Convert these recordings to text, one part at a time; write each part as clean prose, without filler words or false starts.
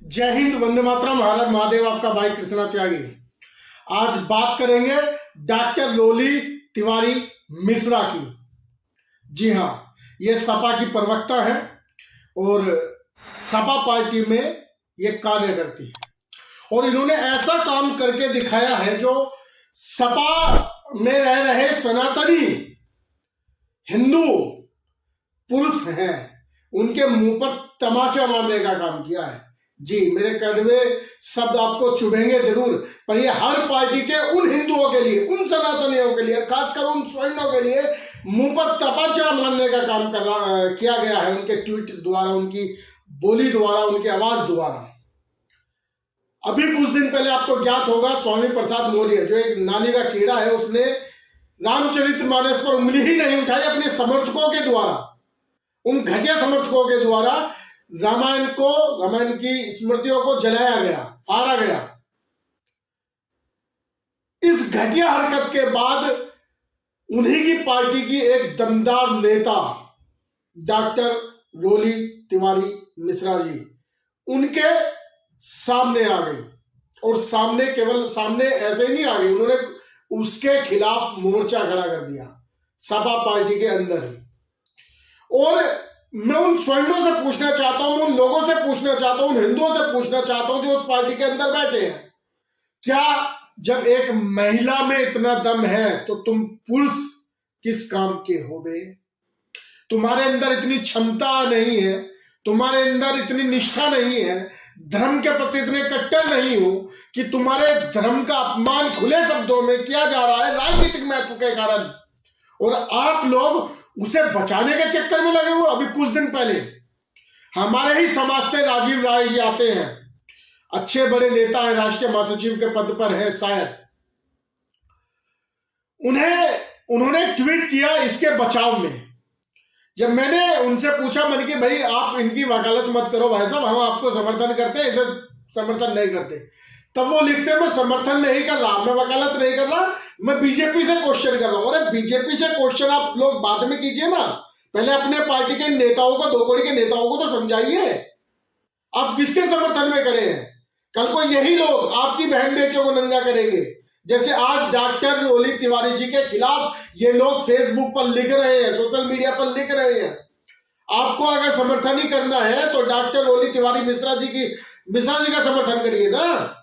जय हिंद, वंदे मातरम, हर हर महादेव। आपका भाई कृष्णा त्यागी। आज बात करेंगे डॉक्टर रोली तिवारी मिश्रा की। जी हाँ, ये सपा की प्रवक्ता है और सपा पार्टी में ये कार्य करती है और इन्होंने ऐसा काम करके दिखाया है जो सपा में रह रहे सनातनी हिंदू पुरुष हैं उनके मुंह पर तमाचा मारने का काम किया है। जी, मेरे कड़वे शब्द आपको चुभेंगे जरूर, पर ये हर पार्टी के उन हिंदुओं के लिए, उन सनातनियों के लिए, खासकर उन स्वर्णों के लिए मुंह पर तमाचा मारने का काम किया गया है उनके ट्वीट द्वारा, उनकी बोली द्वारा, उनकी आवाज द्वारा। अभी कुछ दिन पहले आपको ज्ञात होगा, स्वामी प्रसाद मौर्य जो एक नाली का कीड़ा है, उसने रामचरितमानस पर उंगली ही नहीं उठाई। अपने समर्थकों के द्वारा, उन घटिया समर्थकों के द्वारा रामायण की स्मृतियों को जलाया गया, फाड़ा गया। इस घटिया हरकत के बाद उन्हीं की पार्टी की एक दमदार नेता डॉक्टर रोली तिवारी मिश्रा जी उनके सामने आ गई और केवल सामने ऐसे ही नहीं आ गई, उन्होंने उसके खिलाफ मोर्चा खड़ा कर दिया सपा पार्टी के अंदर ही। और मैं उन स्वर्णों से पूछना चाहता हूं, उन लोगों से पूछना चाहता हूं, उन हिंदुओं से पूछना चाहता हूं जो उस पार्टी के अंदर बैठे हैं, क्या जब एक महिला में इतना दम है तो तुम पुरुष किस काम के हो बे? तुम्हारे अंदर इतनी क्षमता नहीं है, तुम्हारे अंदर इतनी निष्ठा नहीं है, धर्म के प्रति इतने कट्टर नहीं हो कि तुम्हारे धर्म का अपमान खुले शब्दों में किया जा रहा है राजनीतिक महत्व के कारण, और आप लोग उसे बचाने के चक्कर में लगे हुए। अभी कुछ दिन पहले हमारे ही समाज से राजीव राय जी आते हैं, अच्छे बड़े नेता हैं, राष्ट्रीय महासचिव के पद पर है शायद। उन्होंने ट्वीट किया इसके बचाव में। जब मैंने उनसे पूछा, मैंने कि भाई आप इनकी वकालत मत करो भाई साहब, हम आपको समर्थन करते हैं, इसे समर्थन नहीं करते। तब वो लिखते हैं मैं समर्थन नहीं कर रहा, मैं वकालत नहीं कर रहा, मैं बीजेपी से क्वेश्चन कर रहा हूं। अरे बीजेपी से क्वेश्चन आप लोग बाद में कीजिए ना, पहले अपने पार्टी के नेताओं को, दो कौड़ी के नेताओं को तो समझाइए आप किसके समर्थन में खड़े हैं। कल को यही लोग आपकी बहन बेटियों को नंगा करेंगे, जैसे आज डॉक्टर रोली तिवारी जी के खिलाफ ये लोग फेसबुक पर लिख रहे हैं, सोशल मीडिया पर लिख रहे हैं। आपको अगर समर्थन ही करना है तो डॉक्टर रोली तिवारी मिश्रा जी का समर्थन करिए ना।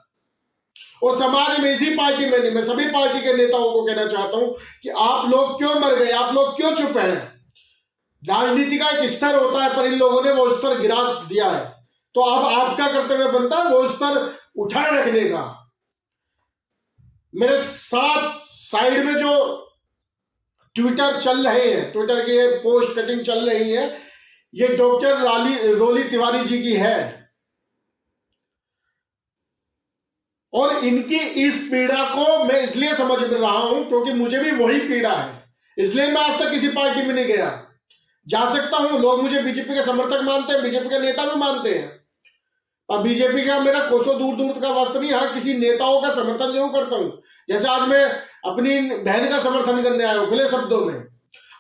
और समाज में, इसी पार्टी में नहीं, मैं सभी पार्टी के नेताओं को कहना चाहता हूं कि आप लोग क्यों मर गए, आप लोग क्यों चुप हैं। राजनीति का एक स्तर होता है, पर इन लोगों ने वो स्तर गिरा दिया है, तो अब आपका कर्तव्य बनता है वो स्तर उठाए रखने का। मेरे साथ साइड में जो ट्विटर चल रहे हैं, ट्विटर की पोस्ट कटिंग चल रही है, ये डॉक्टर रोली तिवारी जी की है और इनकी इस पीड़ा को मैं इसलिए समझ रहा हूं क्योंकि मुझे भी वही पीड़ा है, इसलिए मैं आज तक किसी पार्टी में नहीं गया। जा सकता हूं, लोग मुझे बीजेपी के समर्थक मानते हैं, बीजेपी के नेता भी मानते हैं, और बीजेपी का मेरा कोसों दूर दूर का वास्तव नहीं। हाँ, किसी नेताओं का समर्थन जरूर करता हूं, जैसे आज मैं अपनी बहन का समर्थन करने आया हूं खुले शब्दों में।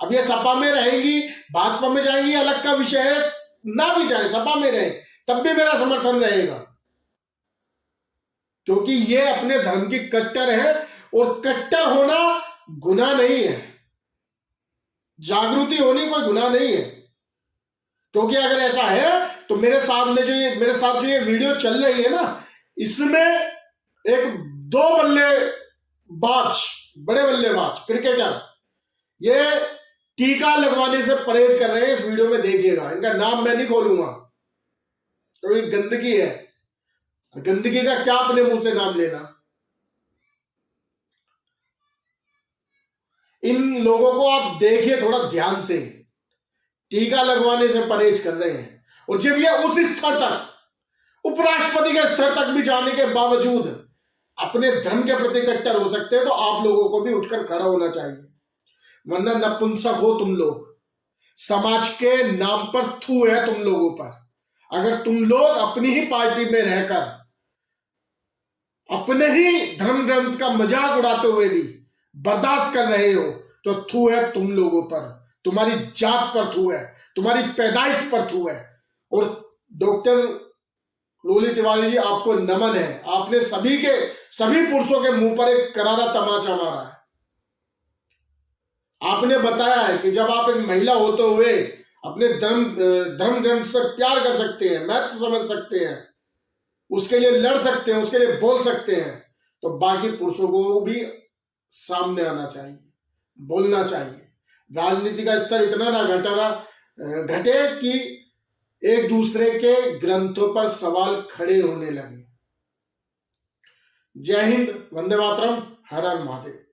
अब ये सपा में रहेंगी, भाजपा में जाएंगी, अलग का विषय है, ना भी जाए, सपा में रहे तब भी मेरा समर्थन रहेगा, क्योंकि ये अपने धर्म की कट्टर है और कट्टर होना गुनाह नहीं है, जागृति होनी कोई गुनाह नहीं है। क्योंकि अगर ऐसा है तो मेरे साथ जो ये वीडियो चल रही है ना, इसमें एक दो बड़े बल्लेबाज क्रिकेटर ये टीका लगवाने से परहेज कर रहे हैं। इस वीडियो में देखिएगा, इनका नाम मैं नहीं खोलूंगा क्योंकि गंदगी है, गंदगी का क्या अपने मुंह से नाम लेना। इन लोगों को आप देखिए थोड़ा ध्यान से, टीका लगवाने से परहेज कर रहे हैं, और जब ये उस स्तर तक, उपराष्ट्रपति के स्तर तक भी जाने के बावजूद अपने धर्म के प्रति कट्टर हो सकते हैं, तो आप लोगों को भी उठकर खड़ा होना चाहिए, वरना नपुंसक हो तुम लोग। समाज के नाम पर थू है तुम लोगों पर। अगर तुम लोग अपनी ही पार्टी में रहकर अपने ही धर्म ग्रंथ का मजाक उड़ाते हुए भी बर्दाश्त कर रहे हो तो थू है तुम लोगों पर, तुम्हारी जात पर थू है, तुम्हारी पैदाइश पर थू है। और डॉक्टर लोली तिवारी जी, आपको नमन है। आपने सभी पुरुषों के मुंह पर एक करारा तमाचा मारा है। आपने बताया है कि जब आप एक महिला होते हुए अपने धर्म ग्रंथ से प्यार कर सकते हैं, महत्व समझ सकते हैं, उसके लिए लड़ सकते हैं, उसके लिए बोल सकते हैं, तो बाकी पुरुषों को भी सामने आना चाहिए, बोलना चाहिए। राजनीति का स्तर इतना ना घटे कि एक दूसरे के ग्रंथों पर सवाल खड़े होने लगे। जय हिंद, वंदे मातरम, हर हर महादेव।